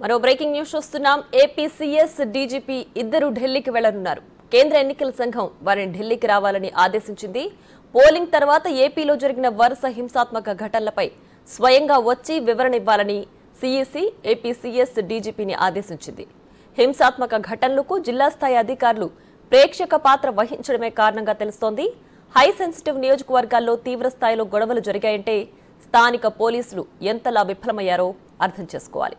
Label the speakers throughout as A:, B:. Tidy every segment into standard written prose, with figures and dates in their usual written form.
A: మరో breaking news చూస్తున్నాం. APCS DGP ఇద్దరు ఢిల్లీకి వెళ్లనున్నారు. కేంద్ర ఎన్నికల సంఘం వారిని ఢిల్లీకి రావాలని ఆదేశించింది. పోలింగ్ తర్వాత ఏపీలో జరిగిన వరుస హింసాత్మక ఘటనలపై స్వయంగా వచ్చి వివరణ ఇవ్వాలని సీఈసీ ఏపీసీఎస్ డీజీపీని ఆదేశించింది. హింసాత్మక ఘటనలకు జిల్లా స్థాయి అధికారులు ప్రేక్షక పాత్ర వహించడమే కారణంగా తెలుస్తోంది. హై సెన్సిటివ్ నియోజకవర్గాల్లో తీవ్ర స్థాయిలో గొడవలు జరిగాయంటే స్థానిక పోలీసులు ఎంతలా విఫలమయ్యారో అర్థం చేసుకోవాలి.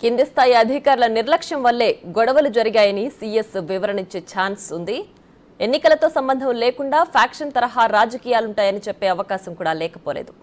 A: కింది స్థాయి అధికారుల నిర్లక్ష్యం వల్లే గొడవలు జరిగాయని సీఎస్ వివరణించే ఛాన్స్ ఉంది. ఎన్నికలతో సంబంధం లేకుండా ఫ్యాక్షన్ తరహా రాజకీయాలుంటాయని చెప్పే అవకాశం కూడా లేకపోలేదు.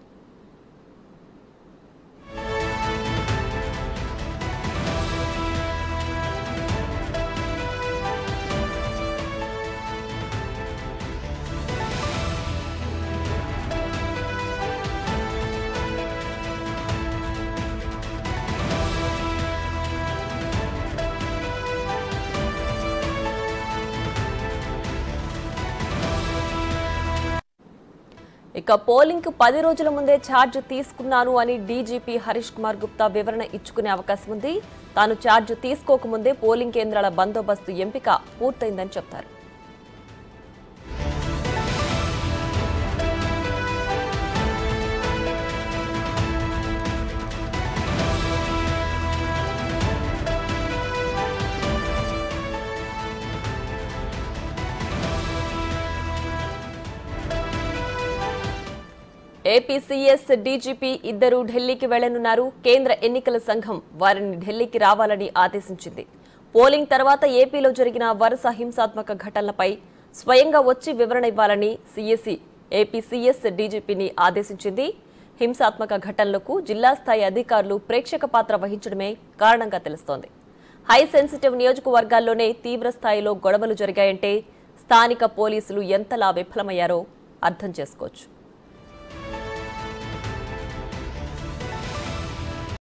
A: ఇక పోలింగ్ కు 10 రోజుల ముందే ఛార్జ్ తీసుకున్నాను అని డీజీపీ హరీష్ కుమార్ గుప్తా వివరణ ఇచ్చుకునే అవకాశం ఉంది. తాను ఛార్జ్ తీసుకోకముందే పోలింగ్ కేంద్రాల బందోబస్తు ఎంపిక పూర్తయిందని చెప్తారు. ఏపీసీఎస్ డీజీపీ ఇద్దరు ఢిల్లీకి వెళ్లనున్నారు. కేంద్ర ఎన్నికల సంఘం వారిని ఢిల్లీకి రావాలని ఆదేశించింది. పోలింగ్ తర్వాత ఏపీలో జరిగిన వరుస హింసాత్మక ఘటనలపై స్వయంగా వచ్చి వివరణ ఇవ్వాలని సీఈసీ ఏపీసీఎస్ డీజీపీని ఆదేశించింది. హింసాత్మక ఘటనలకు జిల్లా స్థాయి అధికారులు ప్రేక్షక పాత్ర వహించడమే కారణంగా తెలుస్తోంది. హై సెన్సిటివ్ నియోజకవర్గాల్లోనే తీవ్ర స్థాయిలో గొడవలు జరిగాయంటే స్థానిక పోలీసులు ఎంతలా విఫలమయ్యారో అర్థం చేసుకోవచ్చు.